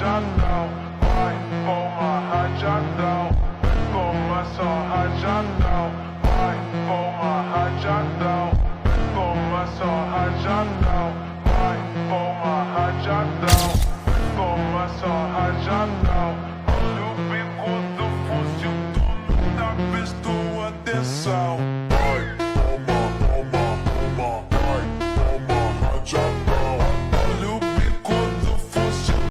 rajadão, vai, forma rajadão. Começa rajadão, vai, forma rajadão. Começa rajadão, vai, forma rajadão. Começa rajadão.